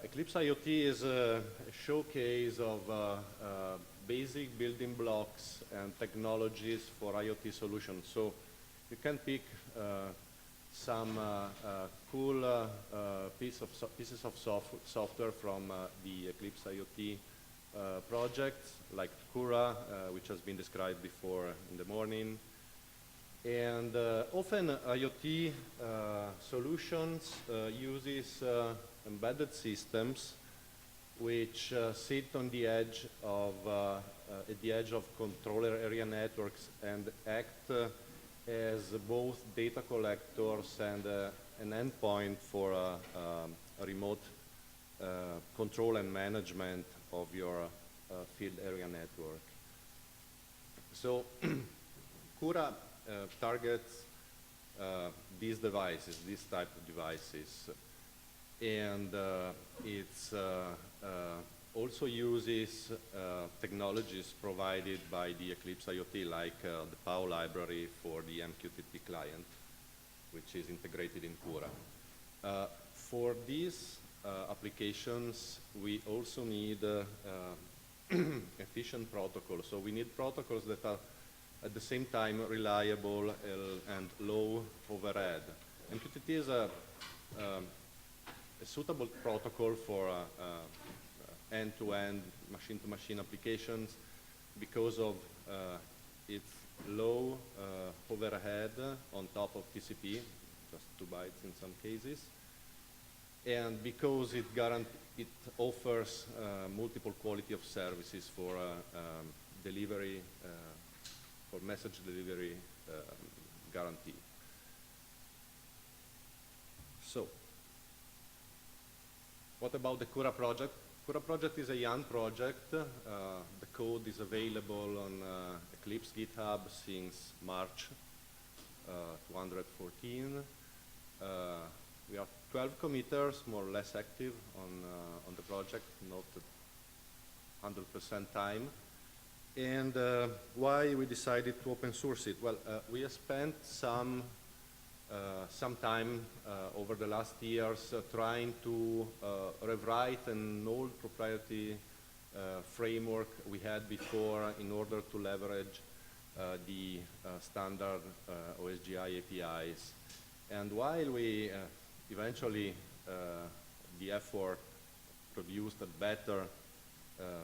Eclipse IoT is a showcase of basic building blocks and technologies for IoT solutions. So you can pick some cool pieces of software from the Eclipse IoT project, like Kura, which has been described before in the morning. And often IoT solutions uses embedded systems which sit on the edge of controller area networks and act as both data collectors and an endpoint for remote control and management of your field area network. So Kura targets these devices, this type of devices, and it's also uses technologies provided by the Eclipse IoT, like the POW library for the MQTT client, which is integrated in Kura. For these applications, we also need efficient protocols. So we need protocols that are at the same time reliable and low overhead. MQTT is a suitable protocol for end-to-end, machine-to-machine applications because of its low overhead on top of TCP, just 2 bytes in some cases, and because it offers multiple quality of services for delivery, for message delivery guarantee. So, what about the Kura project? Kura project is a young project. The code is available on Eclipse GitHub since March 2014. We are 12 committers, more or less active on the project, not 100% time. And why we decided to open source it? Well, we have spent some time over the last years trying to rewrite an old proprietary framework we had before in order to leverage the standard OSGi APIs. And while we eventually, the effort produced a better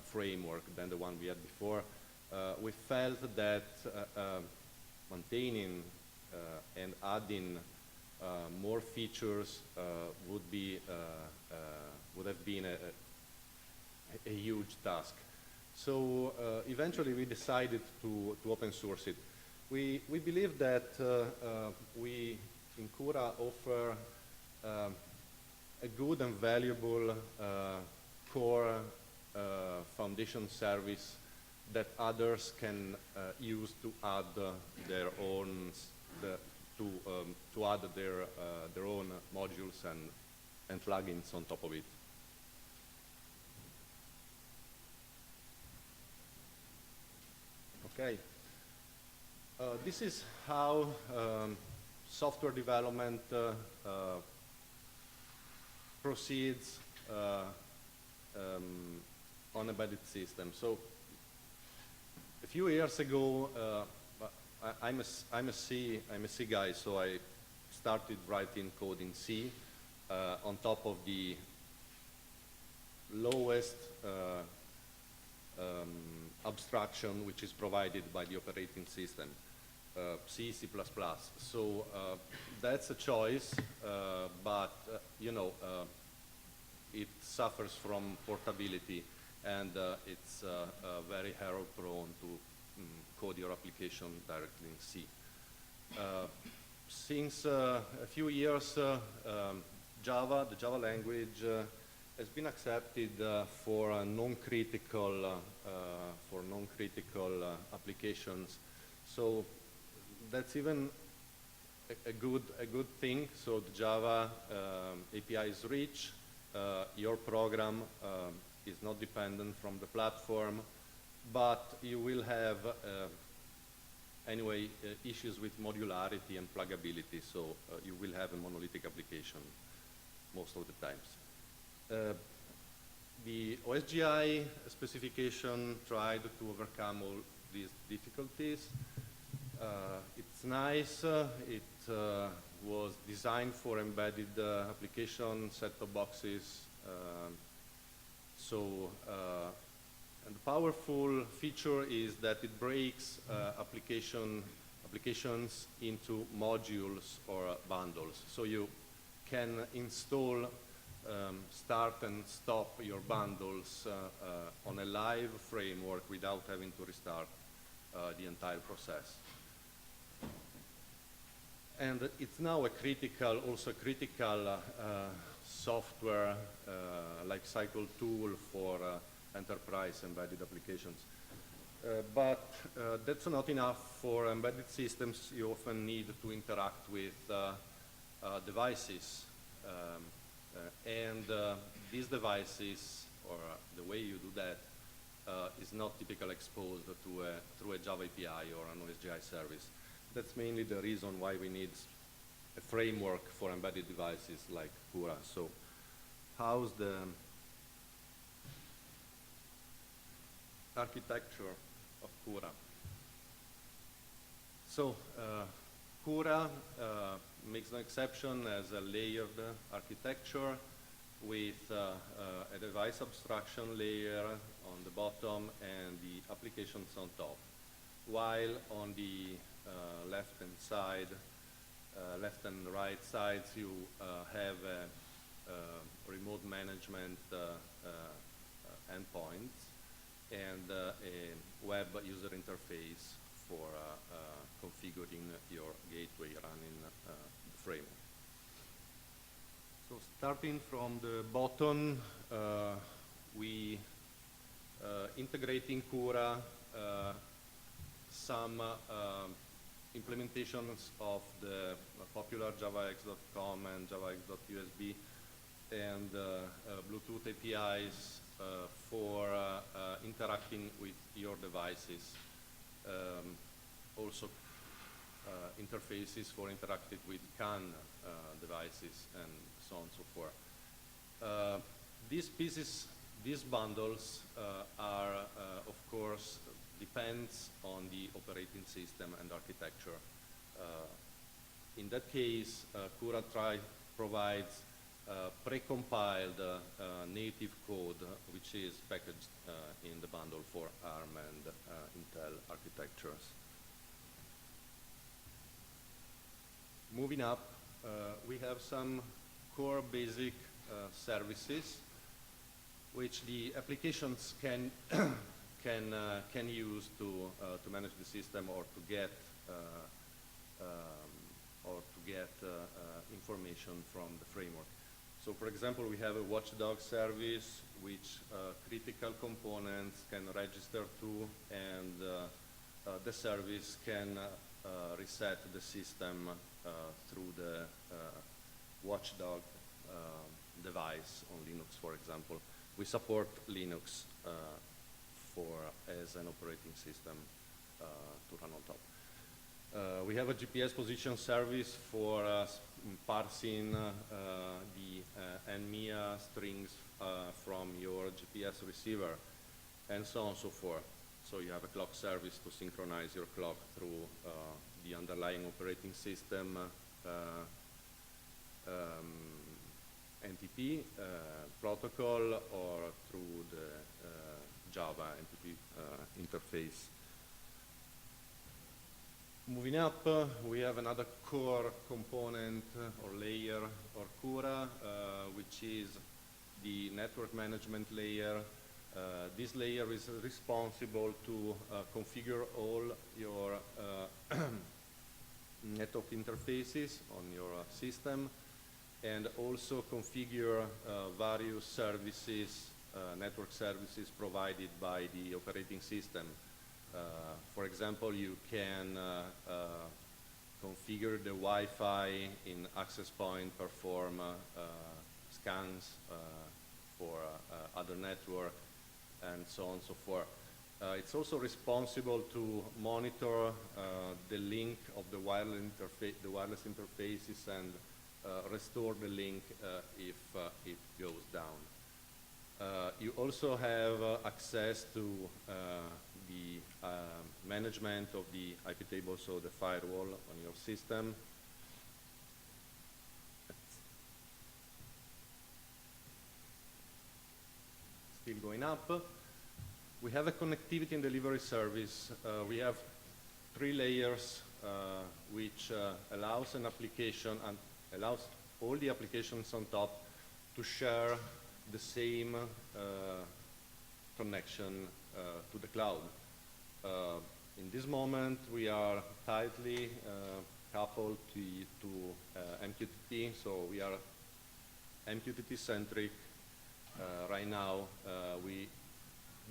framework than the one we had before, we felt that maintaining and adding more features would have been a huge task. So eventually we decided to open source it. We believe that we in Kura offer a good and valuable core foundation service that others can use to add their own their own modules and plugins on top of it. Okay, this is how software development proceeds on embedded systems. So a few years ago, I'm a C guy, so I started writing code in C on top of the lowest abstraction which is provided by the operating system, C, C++. So that's a choice, but you know, it suffers from portability, and it's very error prone to code your application directly in C. Since a few years, Java, the Java language, has been accepted for non-critical applications. So that's even a good thing. So the Java API is rich. Your program is not dependent from the platform, but you will have anyway issues with modularity and pluggability, so you will have a monolithic application most of the times. The OSGi specification tried to overcome all these difficulties. It's nice. It was designed for embedded application set-top boxes. And the powerful feature is that it breaks applications into modules or bundles. So you can install, start and stop your bundles on a live framework without having to restart the entire process. And it's now also a critical software lifecycle tool for enterprise embedded applications. But that's not enough for embedded systems. You often need to interact with devices. These devices, or the way you do that, is not typically exposed through a Java API or an OSGi service. That's mainly the reason why we need a framework for embedded devices like Kura. So how's the architecture of Kura? So Kura makes an exception as a layered architecture with a device abstraction layer on the bottom and the applications on top. While on the left and right sides, you have a remote management endpoints and a web user interface for configuring your gateway running the framework. So starting from the bottom, we integrate in Kura some implementations of the popular javax.com and javax.usb and Bluetooth APIs for interacting with your devices. Also interfaces for interacting with CAN devices and so on and so forth. These bundles are, of course, depends on the operating system and architecture. In that case, Kura provides precompiled native code, which is packaged in the bundle for ARM and Intel architectures. Moving up, we have some core basic services which the applications can use to manage the system or to get information from the framework. So, for example, we have a watchdog service which critical components can register to, and the service can reset the system through the watchdog device on Linux, for example. We support Linux as an operating system to run on top. We have a GPS position service for parsing the NMIA strings from your GPS receiver, and so on and so forth. So you have a clock service to synchronize your clock through the underlying operating system NTP protocol or through the Java NTP interface. Moving up, we have another core component or layer or Kura, which is the network management layer. This layer is responsible to configure all your network interfaces on your system, and also configure various services, network services provided by the operating system. For example, you can configure the Wi-Fi in access point, perform scans for other network, and so on and so forth. It's also responsible to monitor the link of the wireless interfaces and restore the link if it goes down. You also have access to the management of the IP table, so the firewall on your system. Still going up. We have a connectivity and delivery service. We have 3 layers which allows an application and allows all the applications on top to share the same connection to the cloud. In this moment, we are tightly coupled to MQTT, so we are MQTT-centric. Right now, we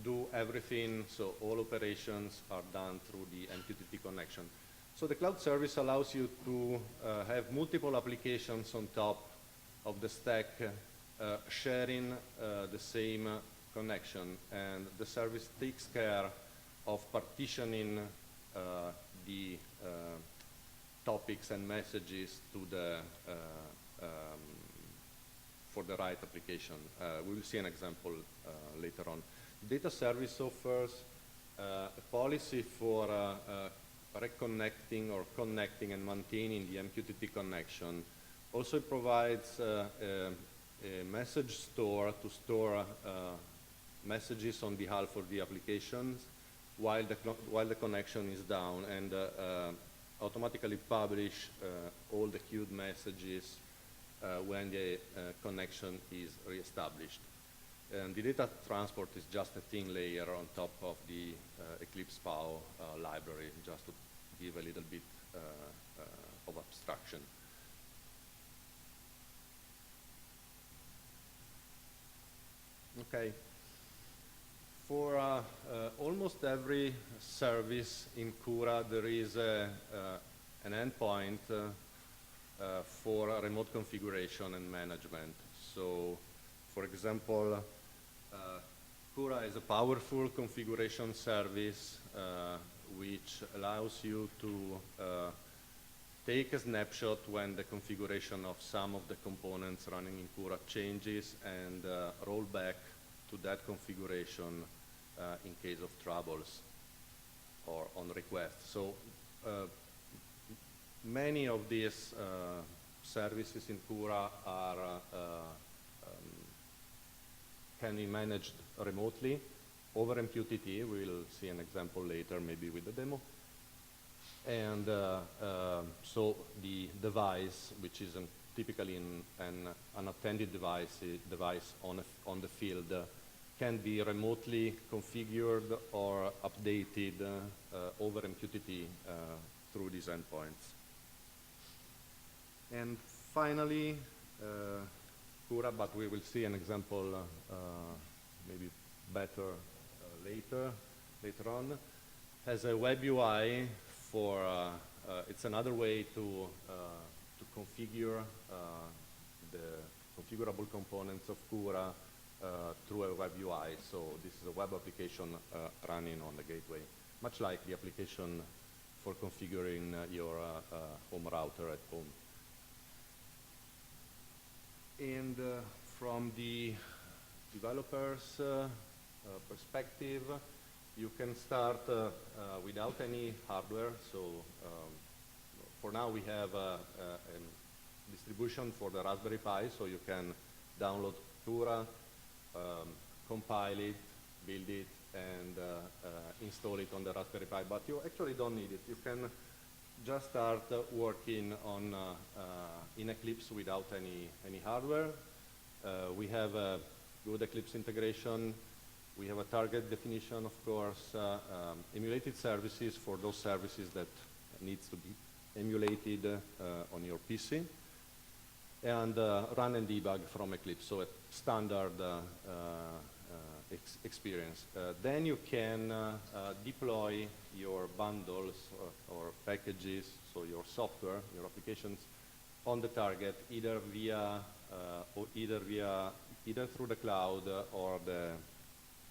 do everything, so all operations are done through the MQTT connection. So the cloud service allows you to have multiple applications on top of the stack sharing the same connection, and the service takes care of partitioning the topics and messages to the for the right application. We will see an example later on. Data service offers a policy for reconnecting or connecting and maintaining the MQTT connection. Also, it provides a message store to store messages on behalf of the applications while the connection is down, and automatically publish all the queued messages when the connection is reestablished. And the data transport is just a thin layer on top of the Eclipse PAO library, just to give a little bit of abstraction. Okay. For almost every service in Kura, there is an endpoint for remote configuration and management. So, for example, Kura is a powerful configuration service which allows you to take a snapshot when the configuration of some of the components running in Kura changes, and roll back to that configuration in case of troubles or on request. So many of these services in Kura are can be managed remotely over MQTT. We'll see an example later, maybe with the demo. And so the device, which is typically an unattended device on the field, can be remotely configured or updated over MQTT through these endpoints. And finally, Kura, but we will see an example maybe better later on, has a web UI for, it's another way to configure the configurable components of Kura through a web UI. So this is a web application running on the gateway, much like the application for configuring your home router at home. And from the developer's perspective, you can start without any hardware. So for now, we have a distribution for the Raspberry Pi, so you can download Kura, compile it, build it, and install it on the Raspberry Pi. But you actually don't need it. You can just start working on in Eclipse without any hardware. We have a good Eclipse integration. We have a target definition, of course, emulated services for those services that needs to be emulated on your PC, and run and debug from Eclipse, so a standard experience. Then you can deploy your bundles or packages, so your software, your applications, on the target, either through the cloud or the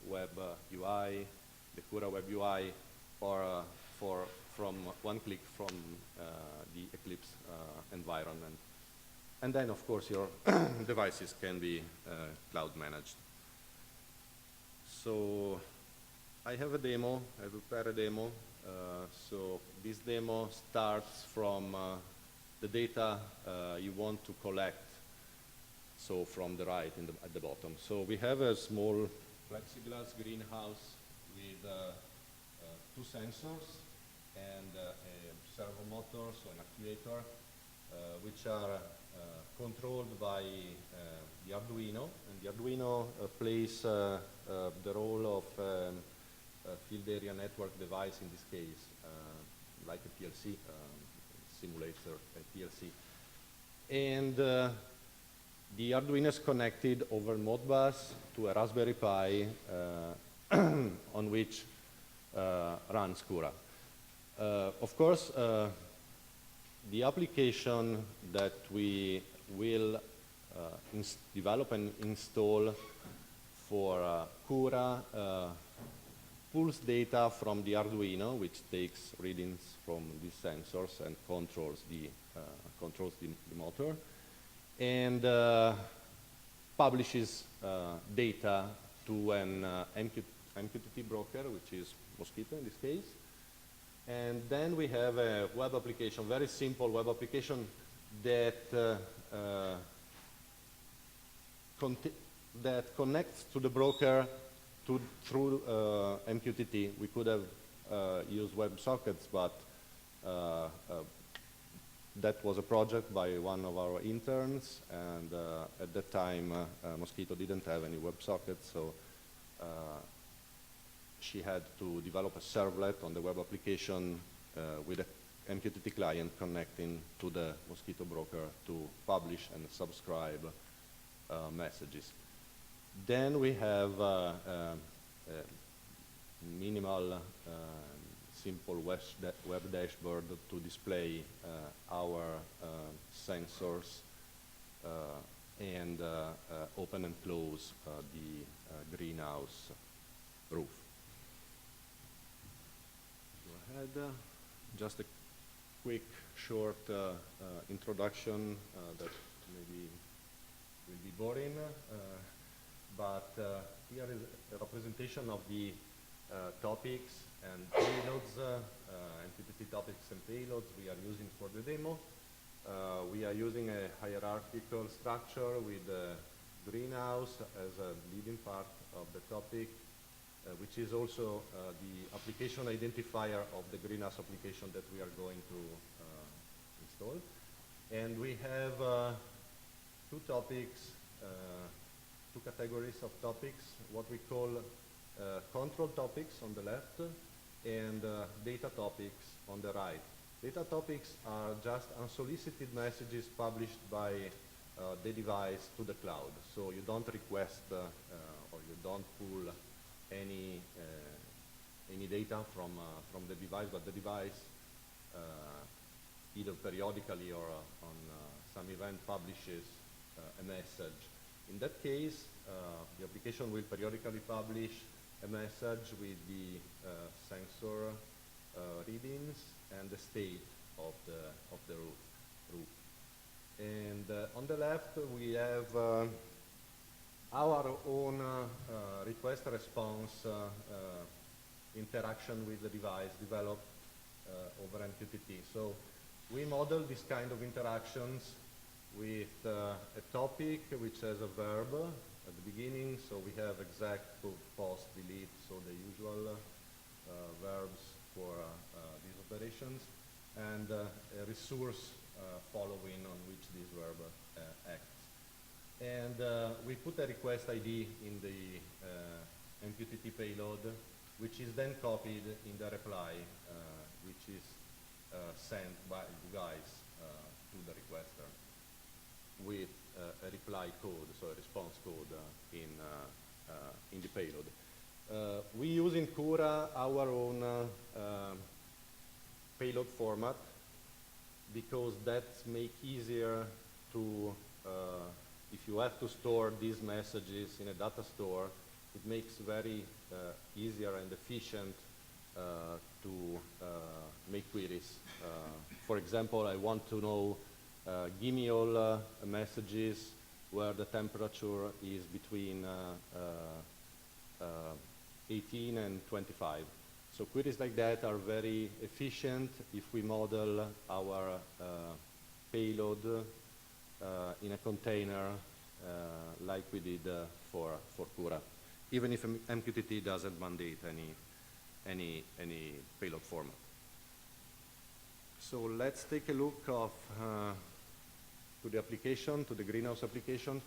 web UI, the Kura web UI, or from one click from the Eclipse environment. And then, of course, your devices can be cloud managed. So I have a demo, I prepared a demo. So this demo starts from the data you want to collect, so from the right at the bottom. So we have a small plexiglass greenhouse with 2 sensors and a servo motor, so an actuator, which are controlled by the Arduino. And the Arduino plays the role of a field area network device in this case, like a PLC, simulator a PLC. And the Arduino is connected over Modbus to a Raspberry Pi on which runs Kura. Of course, the application that we will develop and install for Kura pulls data from the Arduino, which takes readings from these sensors and controls the motor, and publishes data to an MQTT broker, which is Mosquito in this case. And then we have a web application, very simple web application that that connects to the broker through MQTT. We could have used WebSockets, but that was a project by one of our interns, and at that time Mosquito didn't have any WebSockets, so she had to develop a servlet on the web application with a MQTT client connecting to the Mosquito broker to publish and subscribe messages. Then we have minimal, simple web dashboard to display our sensors and open and close the greenhouse roof. Go ahead. Just a quick, short introduction that maybe will be boring. But here is a representation of the topics and payloads, MQTT topics and payloads we are using for the demo. We are using a hierarchical structure with the greenhouse as a leading part of the topic, which is also the application identifier of the greenhouse application that we are going to install. And we have 2 topics, 2 categories of topics, what we call control topics on the left and data topics on the right. Data topics are just unsolicited messages published by the device to the cloud. So you don't request or you don't pull any data from the device, but the device either periodically or on some event publishes a message. In that case, the application will periodically publish a message with the sensor readings and the state of the roof. And on the left, we have our own request-response interaction with the device developed over MQTT. So we model this kind of interactions with a topic which has a verb at the beginning, so we have exec, put, post, delete, so the usual verbs for these operations, and a resource following on which this verb acts. And we put a request ID in the MQTT payload, which is then copied in the reply, which is sent by you guys to the requester with a reply code, so a response code in the payload. We use in Kura our own payload format because that makes easier to, if you have to store these messages in a data store, it makes very easier and efficient to make queries. For example, I want to know, give me all messages where the temperature is between 18 and 25. So queries like that are very efficient if we model our payload in a container like we did for Kura, even if MQTT doesn't mandate any payload format. So let's take a look of to the application, to the greenhouse application.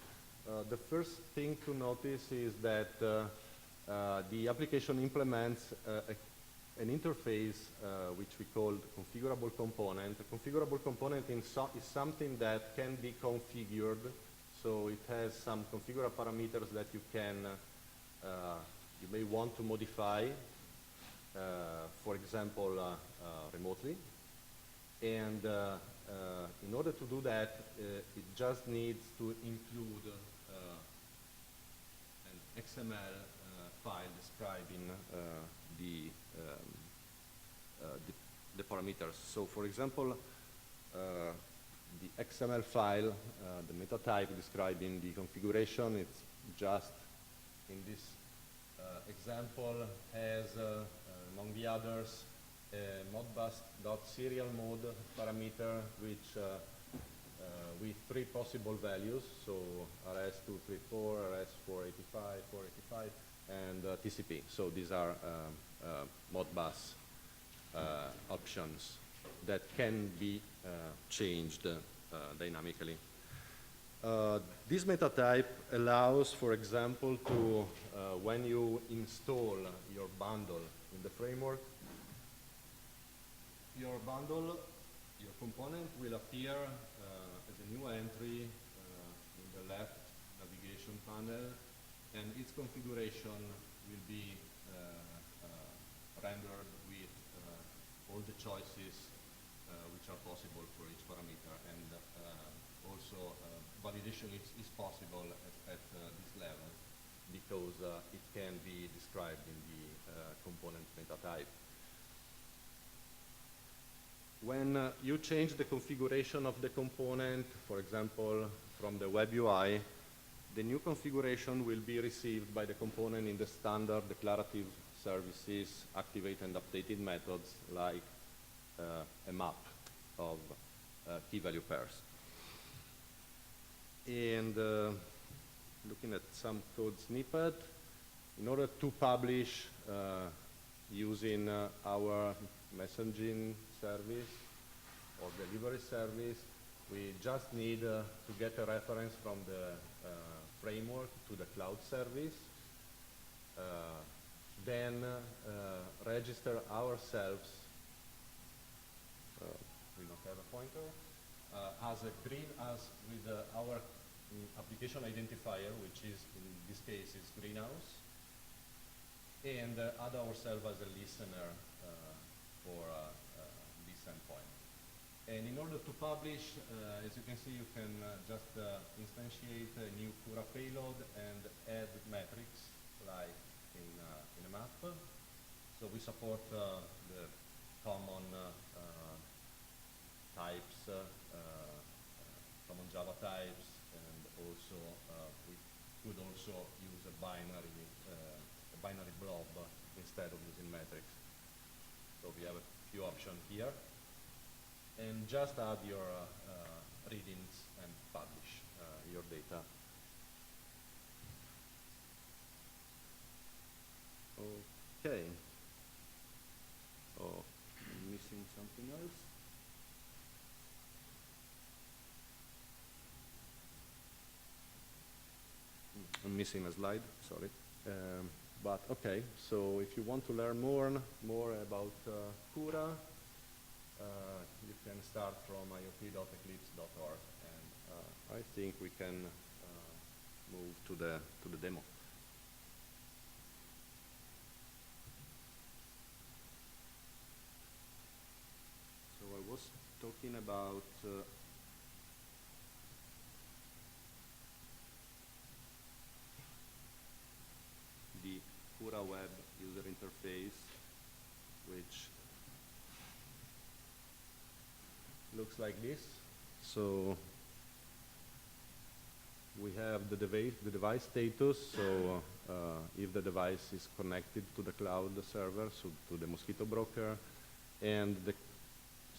The first thing to notice is that the application implements an interface which we call configurable component. A configurable component is something that can be configured, so it has some configurable parameters that you may want to modify, for example, remotely. And in order to do that, it just needs to include an XML file describing the parameters. So, for example, the XML file, the meta type describing the configuration, it's just in this example has, among the others, modbus.serial mode parameter, which with 3 possible values, so RS234, RS485, 485, and TCP. So these are Modbus options that can be changed dynamically. This meta type allows, for example, to when you install your bundle in the framework, your bundle, your component will appear as a new entry in the left navigation panel, and its configuration will be rendered with all the choices which are possible for each parameter, and also validation is possible at this level because it can be described in the component meta type. When you change the configuration of the component, for example, from the web UI, the new configuration will be received by the component in the standard declarative services, activate and updated methods like a map of key value pairs. And looking at some code snippet, in order to publish using our messaging service or delivery service, we just need to get a reference from the framework to the cloud service, then register ourselves, we don't have a pointer, as with our application identifier, which is in this case is greenhouse, and add ourselves as a listener for this endpoint. And in order to publish, as you can see, you can just instantiate a new Kura payload and add metrics like in a map. So we support the common types, common Java types, and also we could also use a binary blob instead of using metrics. So we have a few options here. And just add your readings and publish your data. Okay. Oh, I'm missing something else. I'm missing a slide, sorry. But okay, so if you want to learn more about Kura, you can start from iop.eclipse.org, and I think we can move to the demo. So I was talking about the Kura web user interface, which looks like this. So we have the device status, so if the device is connected to the cloud server, so to the Mosquito broker, and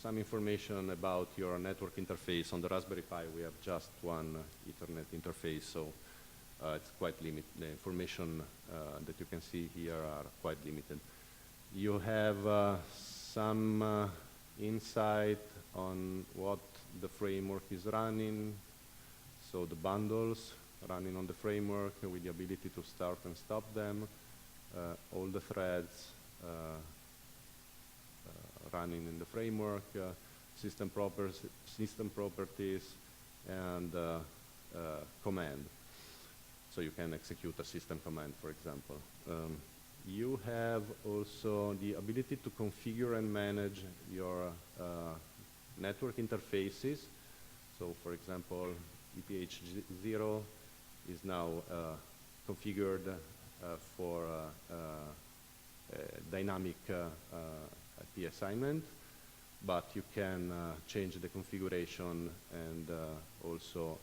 some information about your network interface. On the Raspberry Pi, we have just one Ethernet interface, so it's quite limited. The information that you can see here are quite limited. You have some insight on what the framework is running, so the bundles running on the framework with the ability to start and stop them, all the threads running in the framework, system properties, and command. So you can execute a system command, for example. You have also the ability to configure and manage your network interfaces. So, for example, EPH0 is now configured for dynamic IP assignment, but you can change the configuration and also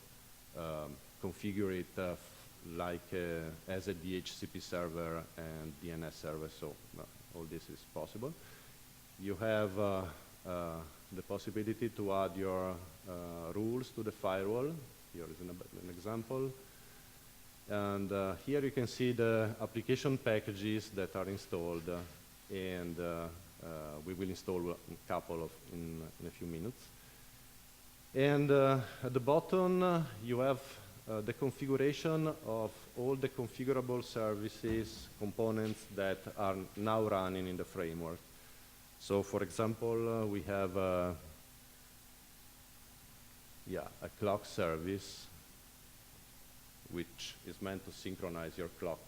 configure it like as a DHCP server and DNS server, so all this is possible. You have the possibility to add your rules to the firewall. Here is an example. And here you can see the application packages that are installed, and we will install a couple in a few minutes. And at the bottom, you have the configuration of all the configurable services, components that are now running in the framework. So, for example, we have a clock service, which is meant to synchronize your clock,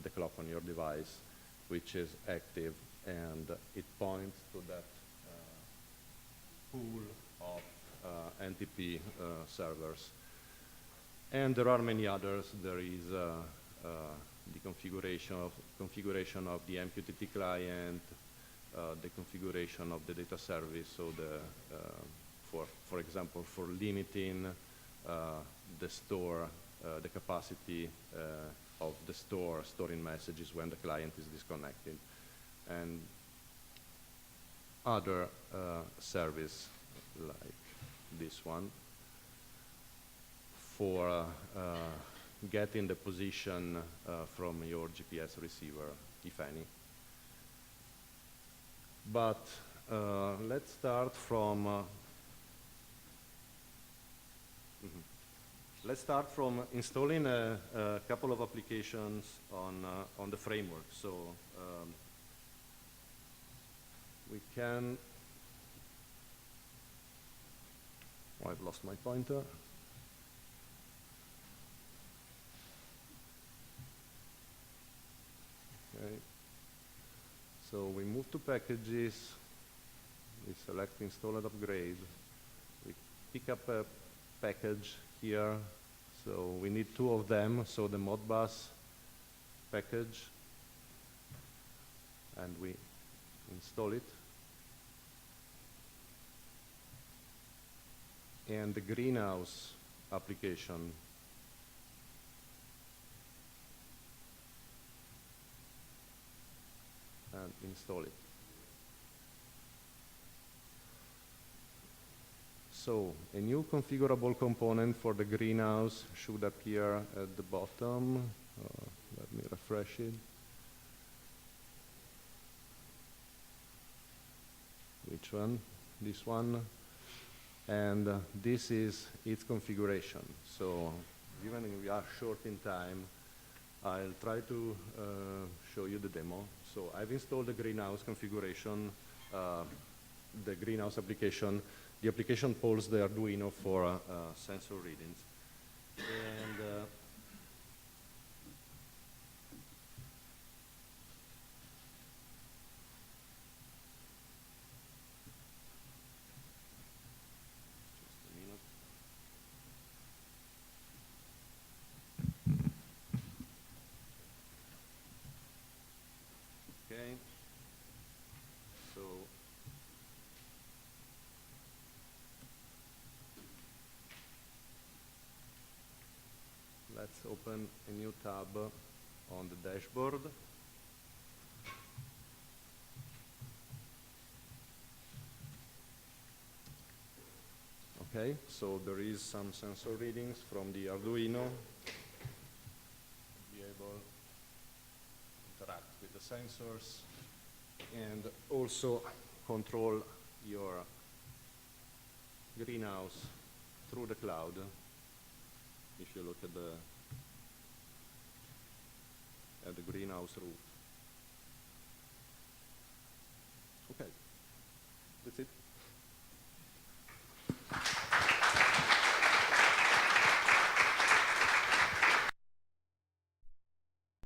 the clock on your device, which is active, and it points to that pool of NTP servers. And there are many others. There is the configuration of the MQTT client, the configuration of the data service, so for example, for limiting the store, the capacity of the store storing messages when the client is disconnected, and other service like this one for getting the position from your GPS receiver, if any. But let's start from installing a couple of applications on the framework. So we can. Oh, I've lost my pointer. Okay. So we move to packages, we select install and upgrade, we pick up a package here, so we need two of them, so the Modbus package, and we install it. And the greenhouse application. And install it. So a new configurable component for the greenhouse should appear at the bottom. Let me refresh it. Which one? This one. And this is its configuration. So given we are short in time, I'll try to show you the demo. So I've installed the greenhouse configuration, the greenhouse application. The application polls the Arduino for sensor readings. And let's open a new tab on the dashboard. Okay, so there is some sensor readings from the Arduino. Be able to interact with the sensors and also control your greenhouse through the cloud. If you look at the greenhouse roof. Okay, that's it.